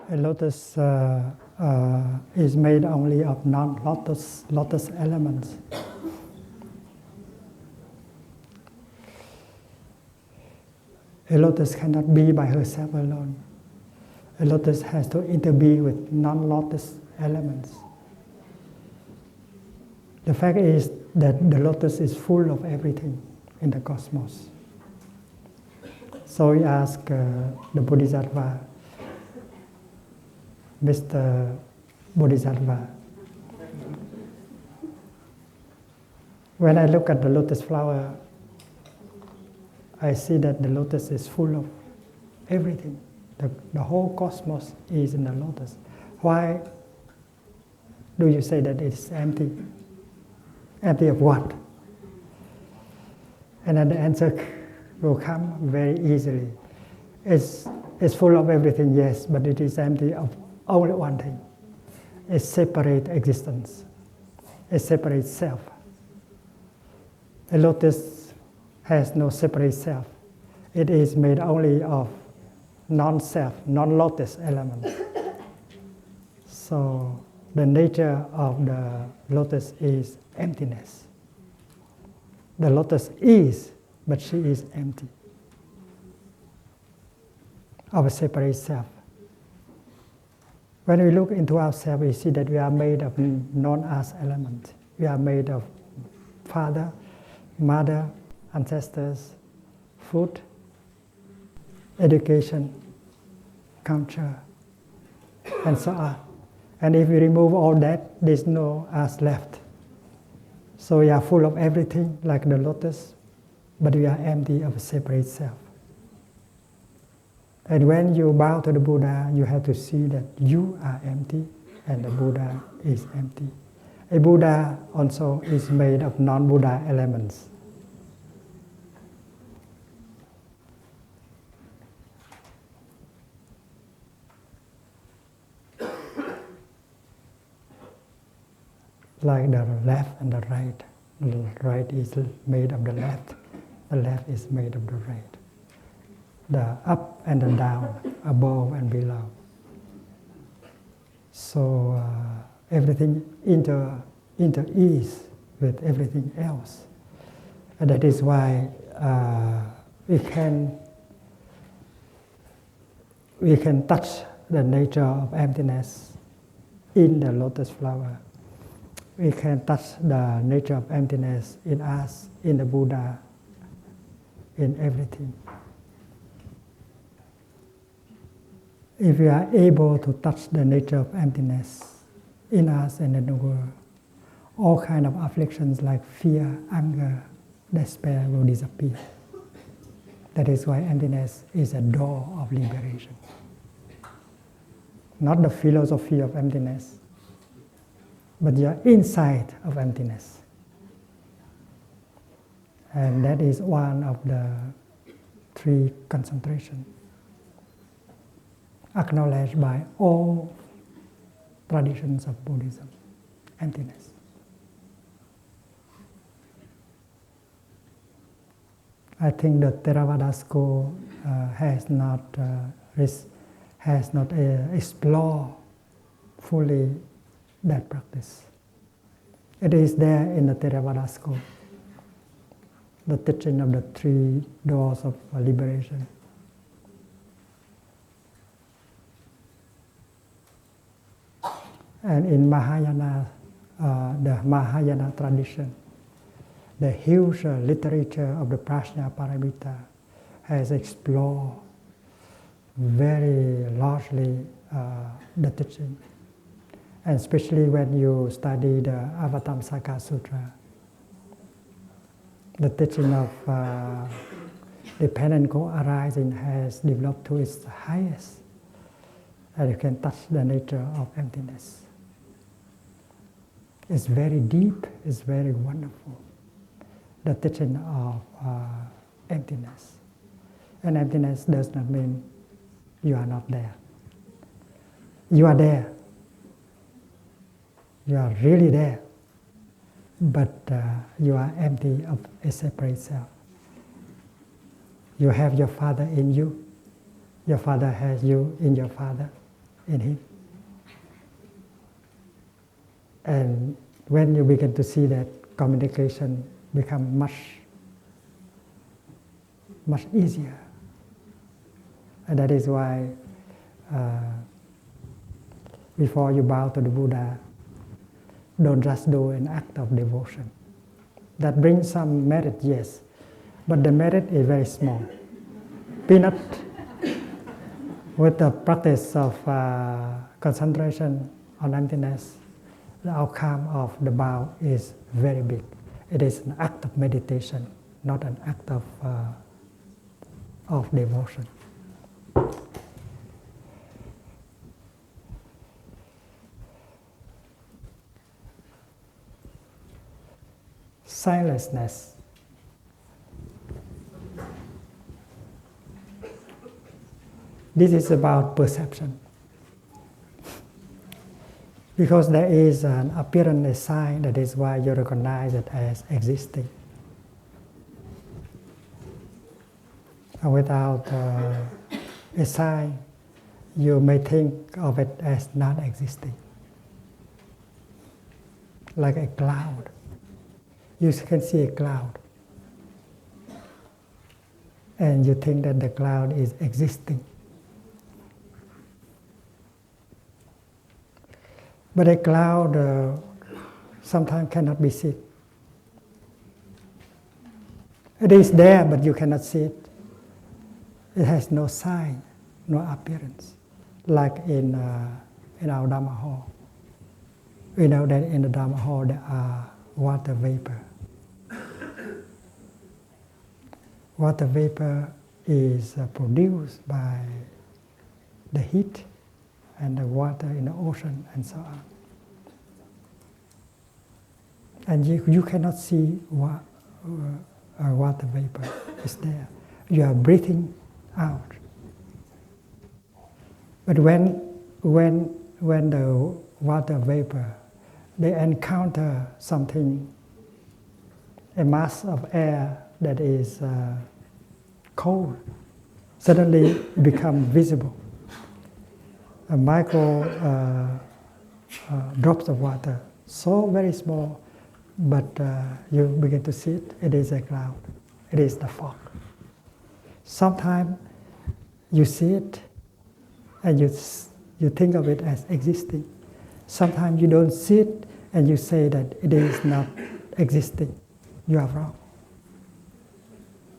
A lotus is made only of non-lotus elements. A lotus cannot be by herself alone. A lotus has to interbe with non-lotus elements. The fact is that the lotus is full of everything in the cosmos. So we ask the Bodhisattva, Mr. Bodhisattva, when I look at the lotus flower, I see that the lotus is full of everything. The whole cosmos is in the lotus. Why do you say that it's empty? Empty of what? And then the answer will come very easily. It's full of everything, yes, but it is empty of only one thing. A separate existence, a separate self. A lotus has no separate self. It is made only of non-self, non-lotus elements. So the nature of the lotus is emptiness. The lotus is, but she is empty of a separate self. When we look into ourselves, we see that we are made of non-us elements. We are made of father, mother, ancestors, food, education, culture, and so on. And if we remove all that, there's no us left. So we are full of everything like the lotus, but we are empty of a separate self. And when you bow to the Buddha, you have to see that you are empty and the Buddha is empty. A Buddha also is made of non-Buddha elements. Like the left and the right. The right is made of the left is made of the right. The up and the down, above and below. So everything inter-is with everything else. And that is why we can touch the nature of emptiness in the lotus flower. We can touch the nature of emptiness in us, in the Buddha, in everything. If we are able to touch the nature of emptiness in us and in the world, all kinds of afflictions like fear, anger, despair will disappear. That is why emptiness is a door of liberation. Not the philosophy of emptiness, but your insight of emptiness. And that is one of the three concentrations acknowledged by all traditions of Buddhism, emptiness. I think the Theravada school has not explored fully that practice. It is there in the Theravada school, the teaching of the three doors of liberation. And in Mahayana, the Mahayana tradition, the huge literature of the Prajna Paramita has explored very largely the teaching. And especially when you study the Avatamsaka Sutra, the teaching of dependent co-arising has developed to its highest. And you can touch the nature of emptiness. It's very deep, it's very wonderful. The teaching of emptiness. And emptiness does not mean you are not there. You are there. You are really there. But you are empty of a separate self. You have your father in you. Your father has you in your father. in him. And when you begin to see that, communication becomes much easier. And that is why before you bow to the Buddha, don't just do an act of devotion. That brings some merit, yes, but the merit is very small. Peanut. With the practice of concentration on emptiness, the outcome of the bow is very big. It is an act of meditation, not an act of devotion. Silenceness. This is about perception. Because there is an appearance, a sign, that is why you recognize it as existing. And without a sign, you may think of it as not existing. Like a cloud. You can see a cloud. And you think that the cloud is existing. But a cloud sometimes cannot be seen. It is there, but you cannot see it. It has no sign, no appearance. Like in our Dharma hall. We know that in the Dharma hall there are water vapor. Water vapor is produced by the heat and the water in the ocean and so on. And you cannot see water vapor. It's there. You are breathing out. But when the water vapor, they encounter something, a mass of air that is cold, suddenly become visible. A micro drops of water, so very small, but you begin to see it. It is a cloud. It is the fog. Sometimes you see it and you think of it as existing. Sometimes you don't see it and you say that it is not existing. You are wrong.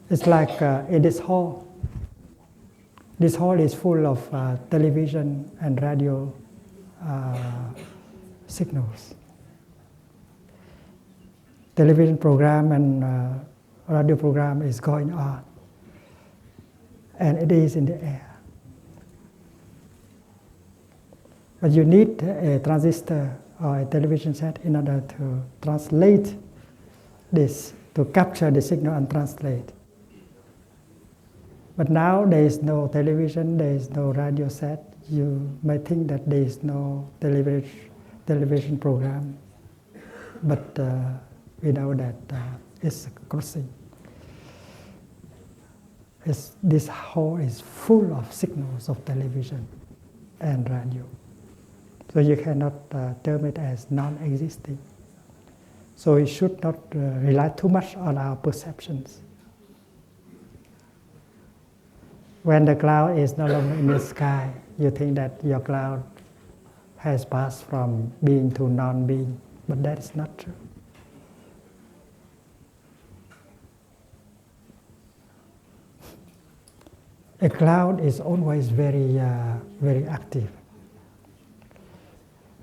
It's like in this hall. This hall is full of television and radio signals. Television program and radio program is going on. And it is in the air. But you need a transistor or a television set in order to translate this, to capture the signal and translate. But now there is no television, there is no radio set. You may think that there is no television program. But we know that it's crossing. This hall is full of signals of television and radio. So you cannot term it as non-existing. So we should not rely too much on our perceptions. When the cloud is no longer in the sky, you think that your cloud has passed from being to non-being, but that is not true. A cloud is always very active.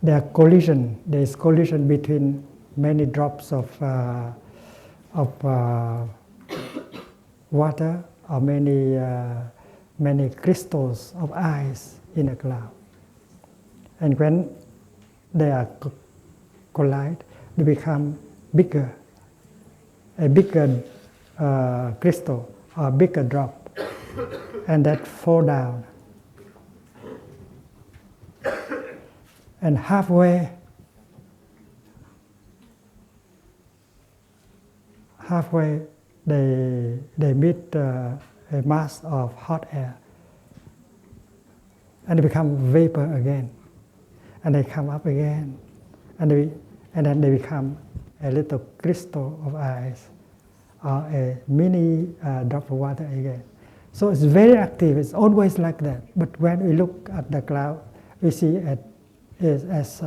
There is collision between many drops of water or many crystals of ice in a cloud. And when they are collide, they become bigger, a bigger crystal or bigger drop. And that fall down. And halfway they meet a mass of hot air. and they become vapor again, and they come up again, and then they become a little crystal of ice or a mini drop of water again. So it's very active. It's always like that. But when we look at the cloud, we see it as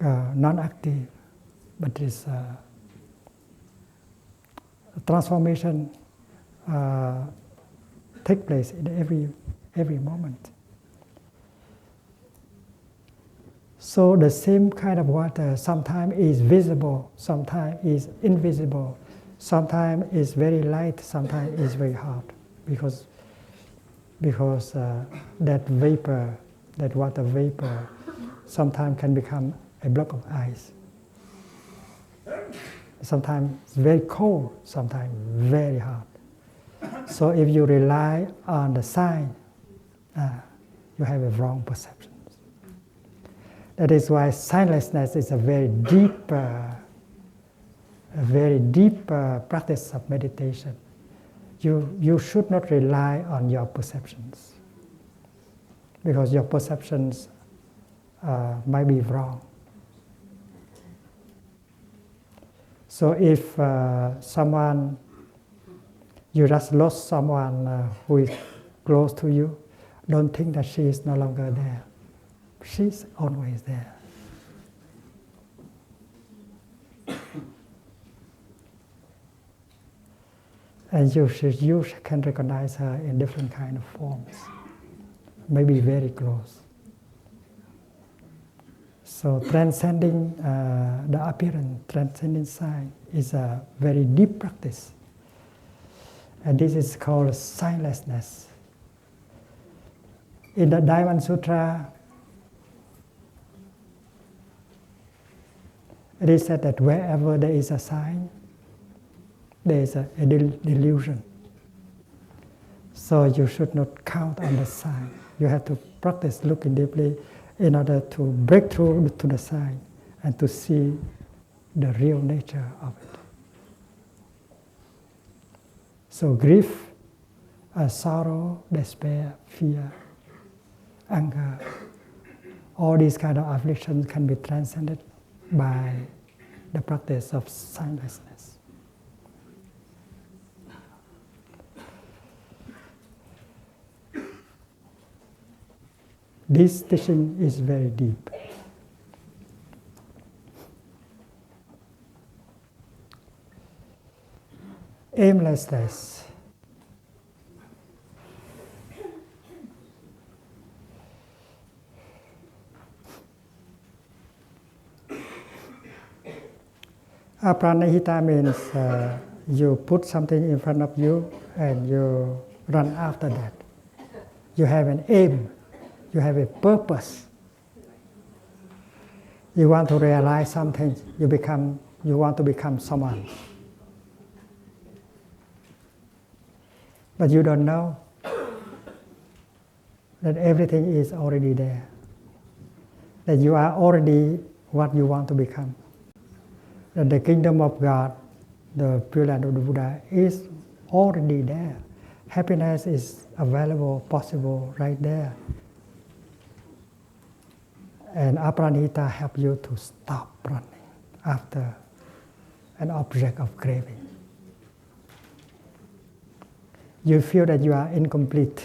non-active, but it's transformation take place in every moment. So the same kind of water sometimes is visible, sometimes is invisible, sometimes is very light, sometimes is very hot, because that vapor, that water vapor, sometimes can become a block of ice. Sometimes it's very cold, sometimes very hot. So if you rely on the sign, you have a wrong perception. That is why signlessness is a very deep practice of meditation. You should not rely on your perceptions, because your perceptions might be wrong. So if you just lost someone who is close to you, don't think that she is no longer there. She's always there. And you can recognize her in different kind of forms, maybe very close. So transcending the appearance, transcending sign, is a very deep practice. And this is called signlessness. In the Diamond Sutra, it is said that wherever there is a sign, there is a delusion. So you should not count on the sign. You have to practice looking deeply in order to break through to the sign and to see the real nature of it. So grief, sorrow, despair, fear, anger, all these kind of afflictions can be transcended by the practice of signlessness. This teaching is very deep. Aimlessness. Apranihitta means you put something in front of you and you run after that. You have an aim. You have a purpose. You want to realize something. You want to become someone. But you don't know that everything is already there. That you are already what you want to become. That the kingdom of God, the Pure Land of the Buddha, is already there. Happiness is available, possible, right there. And Apranihitta help you to stop running after an object of craving. You feel that you are incomplete.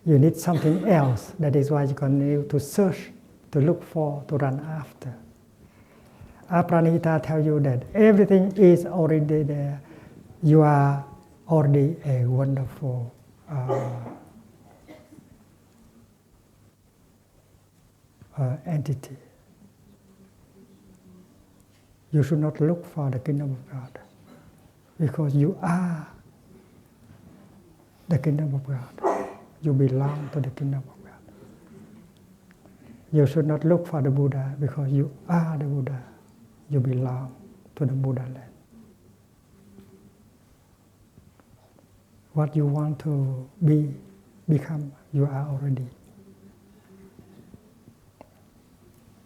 You need something else. That is why you continue to search, to look for, to run after. Apranihitta tells you that everything is already there. You are already a wonderful entity. You should not look for the kingdom of God, because you are the kingdom of God. You belong to the kingdom of God. You should not look for the Buddha, because you are the Buddha. You belong to the Buddha land. What you want to become, you are already.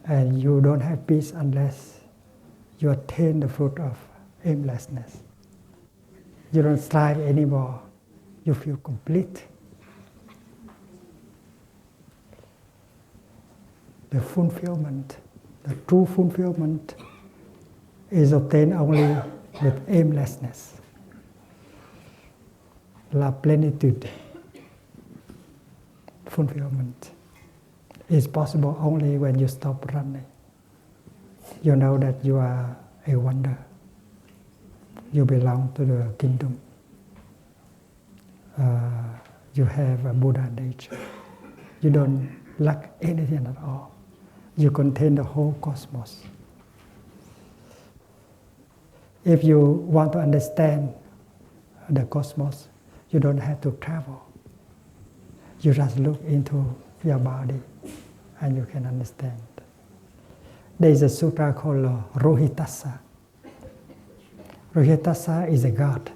And you don't have peace unless you attain the fruit of aimlessness. You don't strive anymore. You feel complete. the fulfillment, the true fulfillment, is obtained only with aimlessness. La plenitude, fulfillment, is possible only when you stop running. You know that you are a wonder. You belong to the kingdom. You have a Buddha nature. You don't lack anything at all. You contain the whole cosmos. If you want to understand the cosmos, you don't have to travel. You just look into your body and you can understand. There is a sutra called Rohitassa. Rohitassa is a god.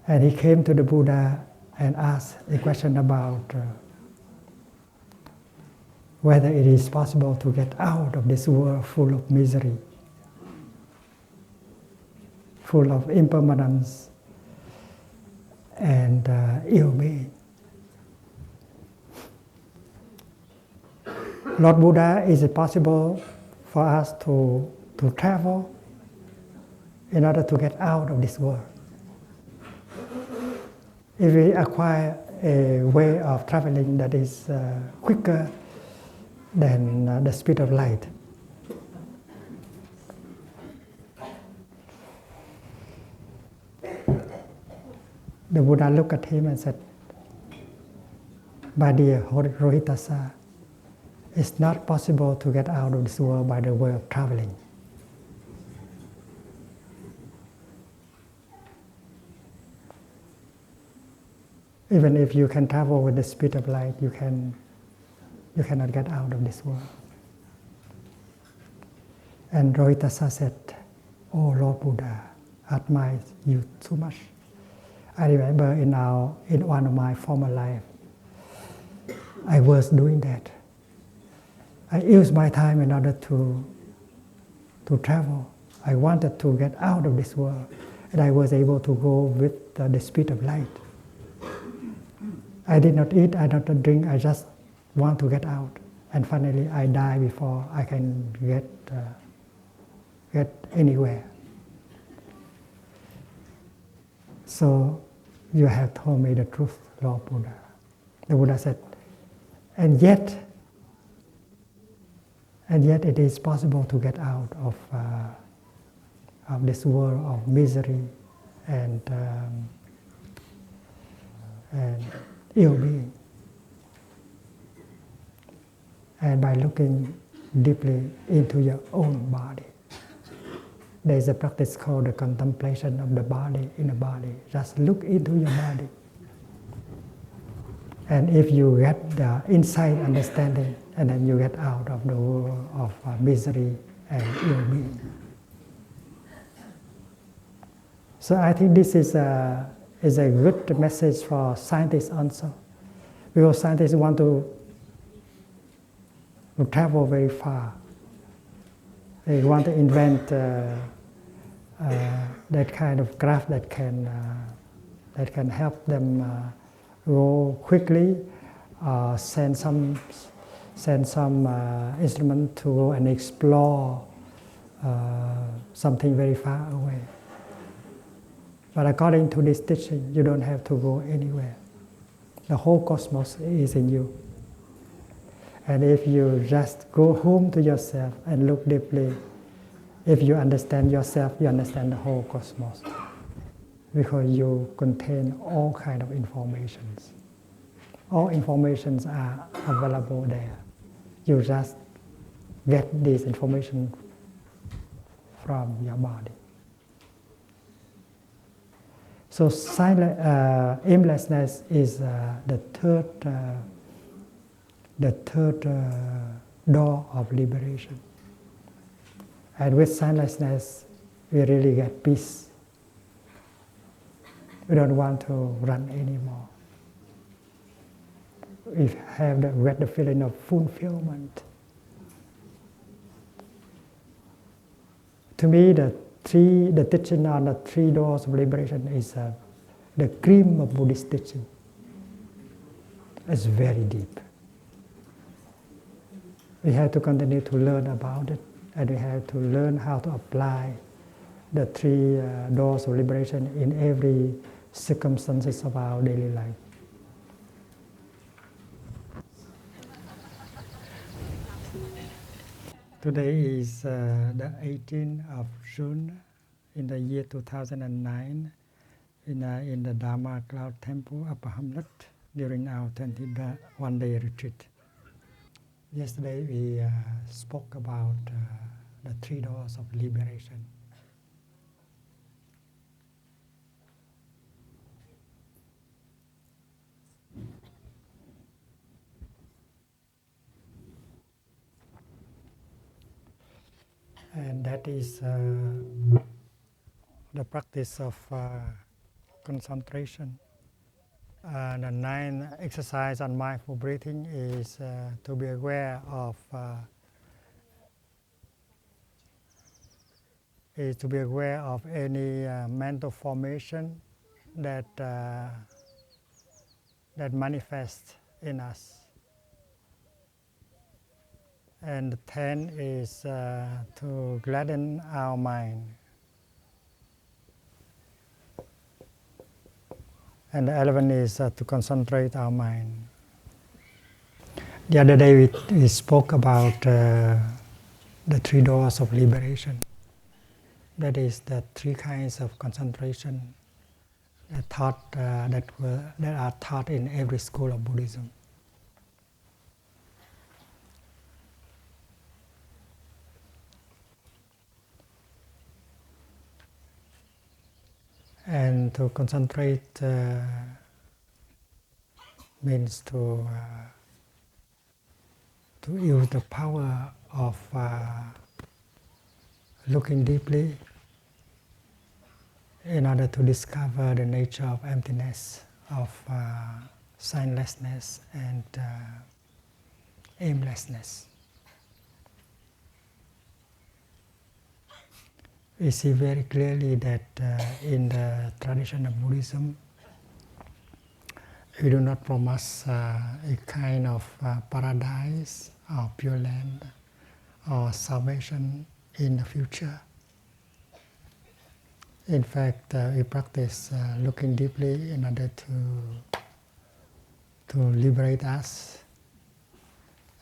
And he came to the Buddha and asked a question about whether it is possible to get out of this world full of misery, full of impermanence and ill-being. Lord Buddha, is it possible for us to travel in order to get out of this world? If we acquire a way of traveling that is quicker than the speed of light, the Buddha looked at him and said, "My dear Rohitassa, it's not possible to get out of this world by the way of traveling. Even if you can travel with the speed of light, you cannot get out of this world." And Rohitassa said, "Oh Lord Buddha, I admire you too much. I remember in one of my former life, I was doing that. I used my time in order to travel. I wanted to get out of this world, and I was able to go with the speed of light. I did not eat, I did not drink, I just want to get out. And finally I die before I can get anywhere. So you have told me the truth, Lord Buddha." The Buddha said, and yet it is possible to get out of this world of misery and ill-being. And by looking deeply into your own body. There is a practice called the contemplation of the body in the body. Just look into your body. And if you get the insight, understanding, and then you get out of the world of misery and ill-being. So I think this is a good message for scientists also. Because scientists want to travel very far. They want to invent that kind of craft that can help them go quickly, send some instrument to go and explore something very far away. But according to this teaching, you don't have to go anywhere. The whole cosmos is in you. And if you just go home to yourself and look deeply, if you understand yourself, you understand the whole cosmos. Because you contain all kind of informations. All informations are available there. You just get this information from your body. So aimlessness is the third door of liberation. And with sightlessness, we really get peace. We don't want to run anymore. We get the feeling of fulfillment. To me, the teaching on the three doors of liberation is the cream of Buddhist teaching. It's very deep. We have to continue to learn about it, and we have to learn how to apply the three doors of liberation in every circumstances of our daily life. Today is the 18th of June in the year 2009 in the Dharma Cloud Temple, Upper Hamlet, during our 21-day retreat. Yesterday we spoke about the three doors of liberation. And that is the practice of concentration. The ninth exercise on mindful breathing is to be aware of any mental formation that manifests in us. And the 10th is to gladden our mind. And the 11th is to concentrate our mind. The other day we spoke about the three doors of liberation. That is the three kinds of concentration that are taught in every school of Buddhism. And to concentrate means to use the power of looking deeply in order to discover the nature of emptiness, of signlessness and aimlessness. We see very clearly that in the tradition of Buddhism, we do not promise a kind of paradise or pure land or salvation in the future. In fact, we practice looking deeply in order to liberate us.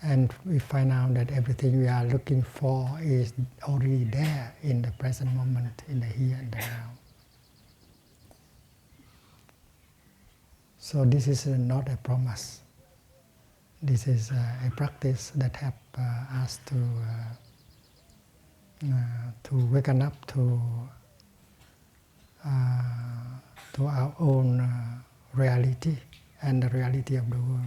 And we find out that everything we are looking for is already there in the present moment, in the here and the now. So this is not a promise. This is a practice that helps us to waken up to our own reality and the reality of the world.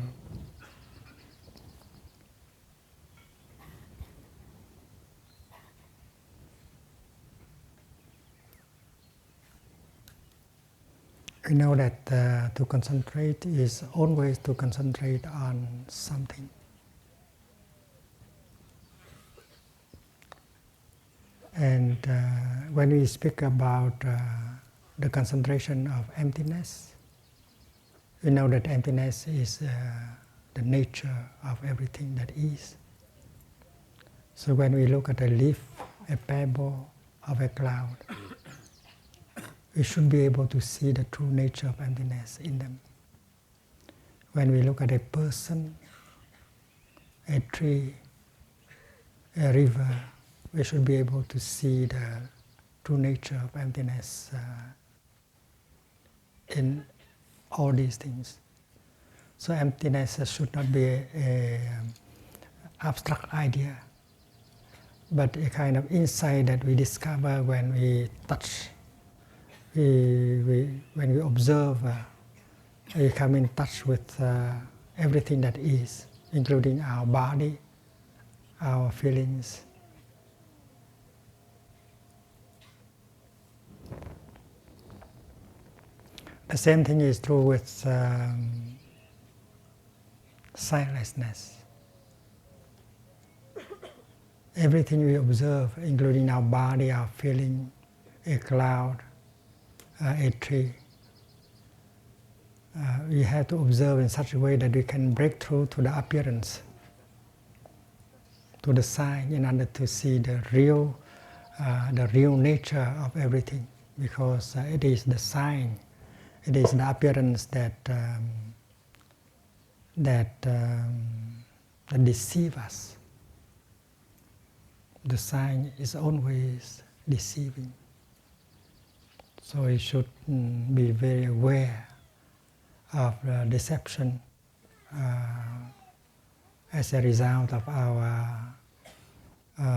We know that to concentrate is always to concentrate on something. And when we speak about the concentration of emptiness, we know that emptiness is the nature of everything that is. So when we look at a leaf, a pebble, of a cloud, we should be able to see the true nature of emptiness in them. When we look at a person, a tree, a river, we should be able to see the true nature of emptiness in all these things. So emptiness should not be an abstract idea, but a kind of insight that we discover when we touch. When we observe, we come in touch with everything that is, including our body, our feelings. The same thing is true with sightlessness. Everything we observe, including our body, our feeling, a cloud, a tree, we have to observe in such a way that we can break through to the appearance. to the sign in order to see the real nature of everything, because it is the sign, it is the appearance that deceive us. The sign is always deceiving. So we should be very aware of the deception as a result of our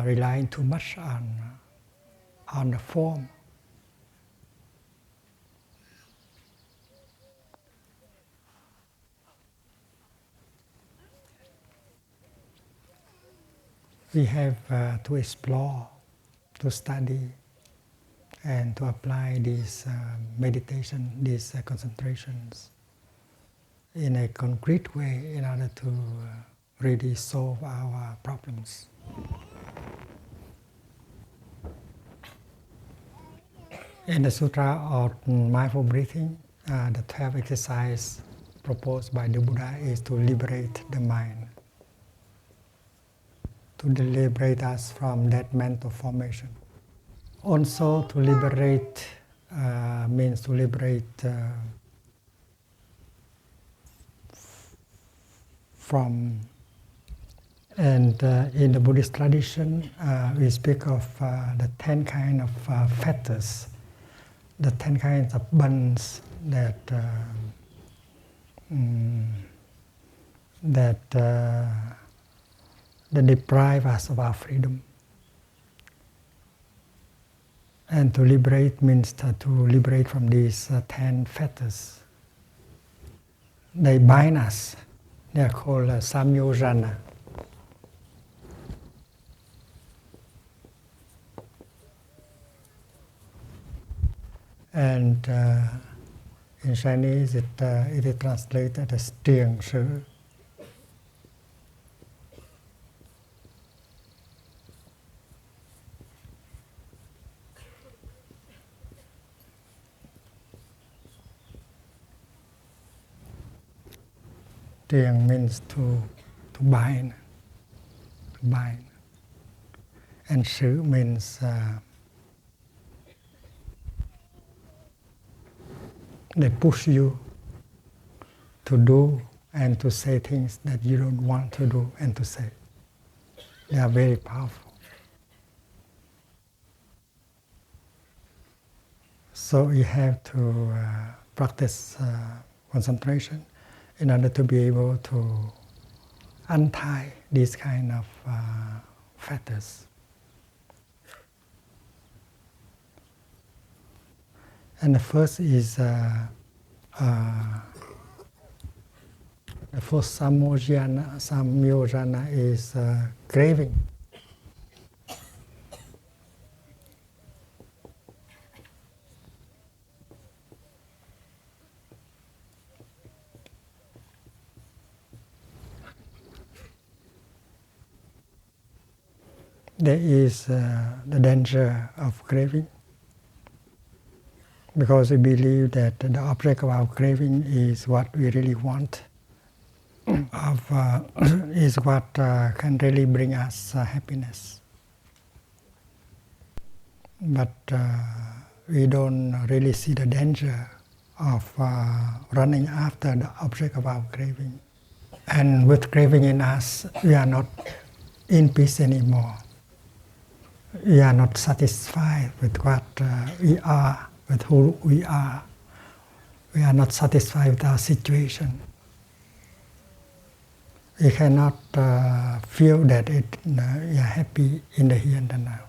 relying too much on the form. We have to explore, to study, and to apply these meditation, these concentrations in a concrete way in order to really solve our problems. In the Sutra of Mindful Breathing, the 12th exercise proposed by the Buddha is to liberate the mind, to liberate us from that mental formation. Also, to liberate means to liberate from, and in the Buddhist tradition, we speak of the 10 kinds of fetters, the 10 kinds of bonds that deprive us of our freedom. And to liberate means to liberate from these 10 fetters. They bind us. They are called Samyojana. And in Chinese it is translated as Triền Sư. Triền means to bind, and Sư means they push you to do and to say things that you don't want to do and to say. They are very powerful. So you have to practice concentration in order to be able to untie these kind of fetters. And the first is the first Samyojana is craving. There is the danger of craving, because we believe that the object of our craving is what we really want, is what can really bring us happiness. But we don't really see the danger of running after the object of our craving. And with craving in us, we are not in peace anymore. We are not satisfied with what we are, with who we are. We are not satisfied with our situation. We cannot feel that we are happy in the here and the now.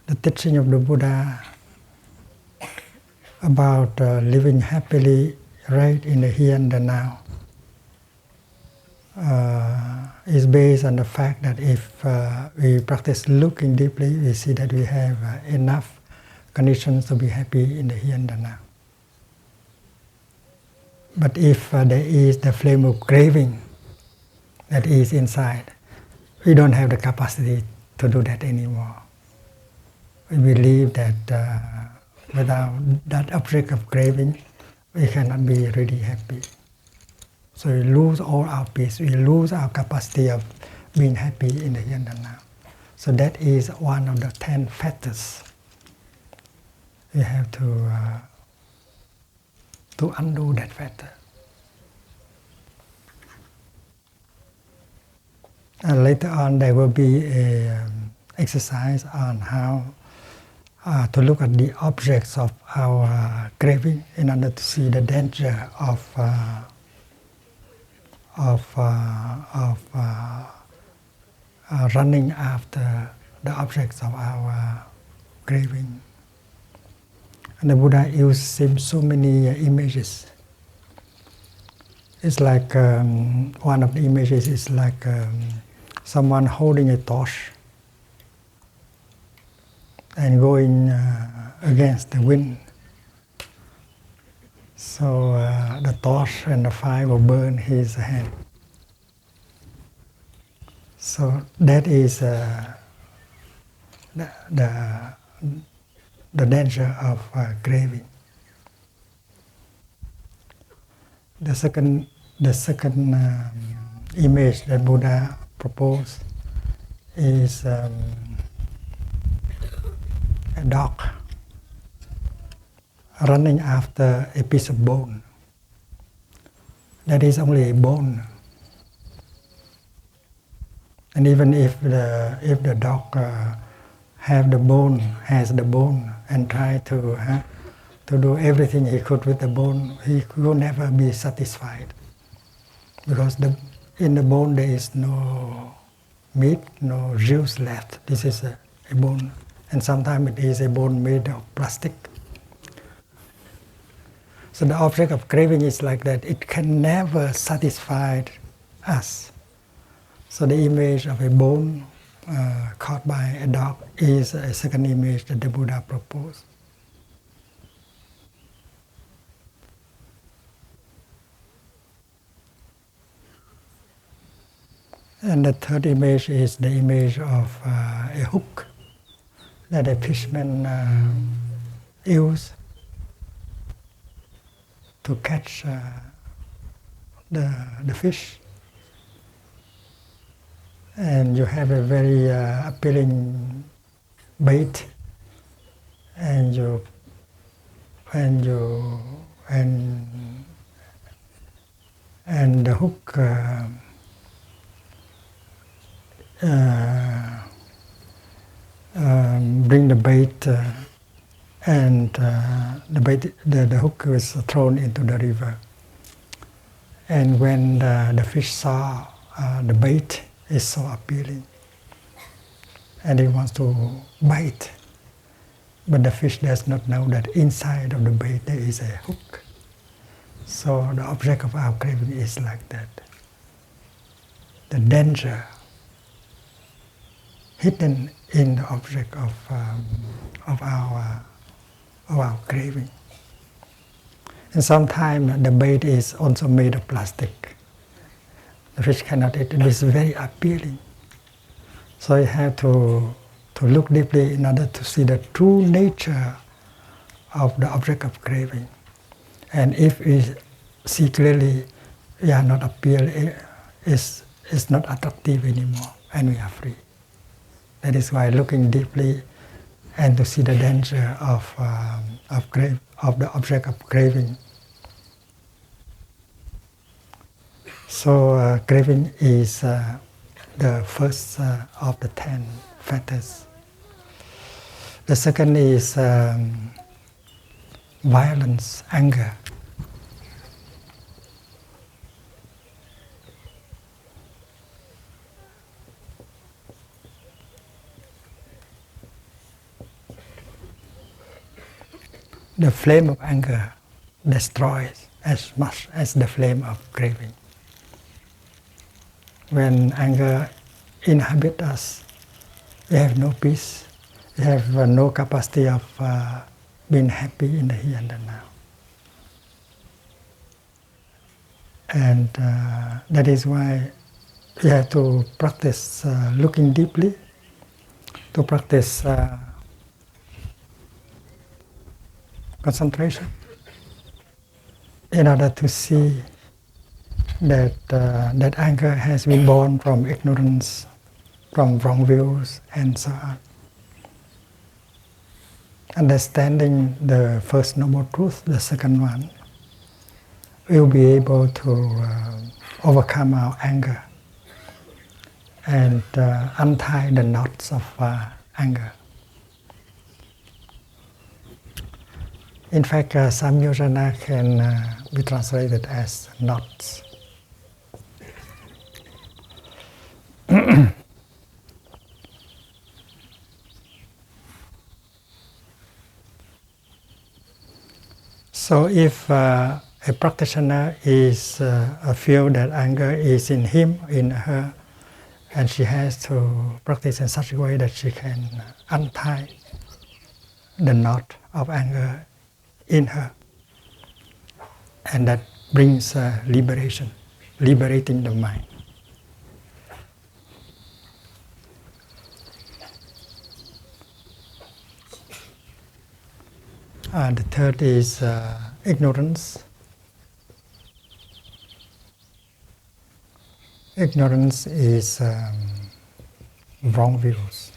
The teaching of the Buddha about living happily right in the here and the now is based on the fact that if we practice looking deeply, we see that we have enough conditions to be happy in the here and the now. But if there is the flame of craving that is inside, we don't have the capacity to do that anymore. We believe that without that object of craving, we cannot be really happy. So we lose all our peace. We lose our capacity of being happy in the here and the now. So that is one of the 10 factors. We have to undo that factor. And later on, there will be an exercise on how to look at the objects of our craving in order to see the danger of running after the objects of our craving. And the Buddha used so many images. It's like one of the images is like someone holding a torch and going against the wind. So the torch and the fire will burn his hand. So that is the danger of craving. The second image that Buddha proposed is a dog running after a piece of bone. That is only a bone. And even if the dog has the bone and try to do everything he could with the bone, he will never be satisfied. Because in the bone there is no meat, no juice left. This is a bone. And sometimes it is a bone made of plastic. So the object of craving is like that. It can never satisfy us. So the image of a bone caught by a dog is a second image that the Buddha proposed. And the third image is the image of a hook that a fisherman used to catch the fish. And you have a very appealing bait, and the hook bring the bait, and the hook was thrown into the river. And when the fish saw the bait is so appealing, and it wants to bite, but the fish does not know that inside of the bait there is a hook. So the object of our craving is like that. The danger hidden in the object of our craving. And sometimes the bait is also made of plastic. The fish cannot eat it. It is very appealing. So you have to look deeply in order to see the true nature of the object of craving. And if we see clearly, we are not appealing, it's not attractive anymore, and we are free. That is why looking deeply and to see the danger of the object of craving. So craving is the first of the 10 factors. The second is violence, anger. The flame of anger destroys as much as the flame of craving. When anger inhabits us, we have no peace, we have no capacity of being happy in the here and the now. And that is why we have to practice looking deeply, to practice concentration in order to see that anger has been born from ignorance, from wrong views, and so on. Understanding the first noble truth, the second one, we'll be able to overcome our anger and untie the knots of anger. In fact, Samyojana can be translated as knots. So if a practitioner is feel that anger is in him, in her, and she has to practice in such a way that she can untie the knot of anger in her, and that brings liberation, liberating the mind. The third is ignorance. Ignorance is wrong views.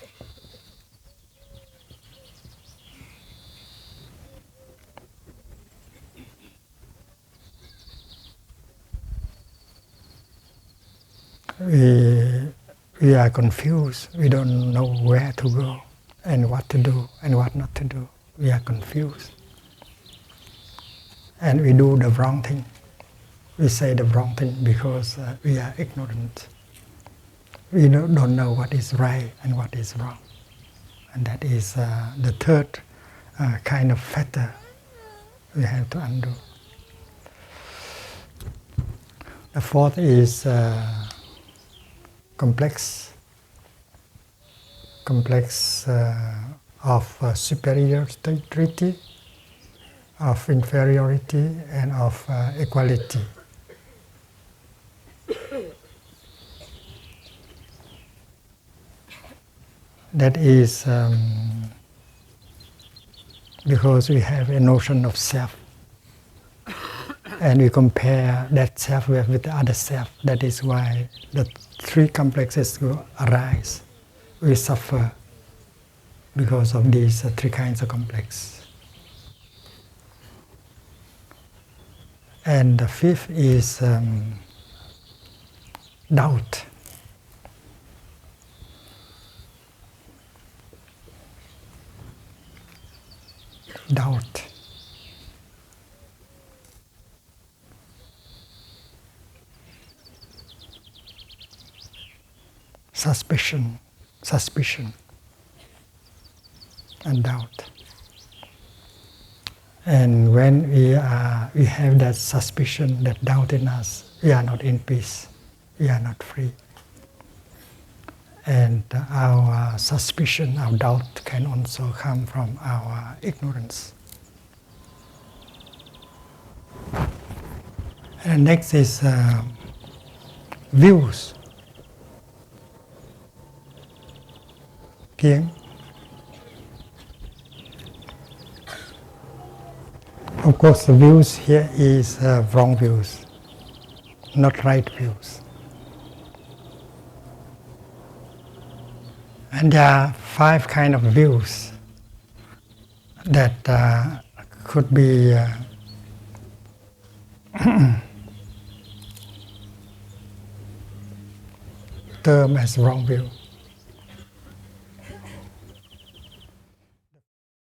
We are confused. We don't know where to go and what to do and what not to do. We are confused. And we do the wrong thing. We say the wrong thing because we are ignorant. We don't know what is right and what is wrong. And that is the third kind of fetter we have to undo. The fourth is complex of superiority, of inferiority, and of equality. That is because we have a notion of self, and we compare that self with the other self. That is why the three complexes will arise. We suffer because of these three kinds of complex. And the fifth is doubt. Doubt. Suspicion and doubt. And when we have that suspicion, that doubt in us, we are not in peace, we are not free. And our suspicion, our doubt can also come from our ignorance. And next is views. Kieng. Of course, the views here is wrong views, not right views. And there are 5 kinds of views that could be termed as wrong view.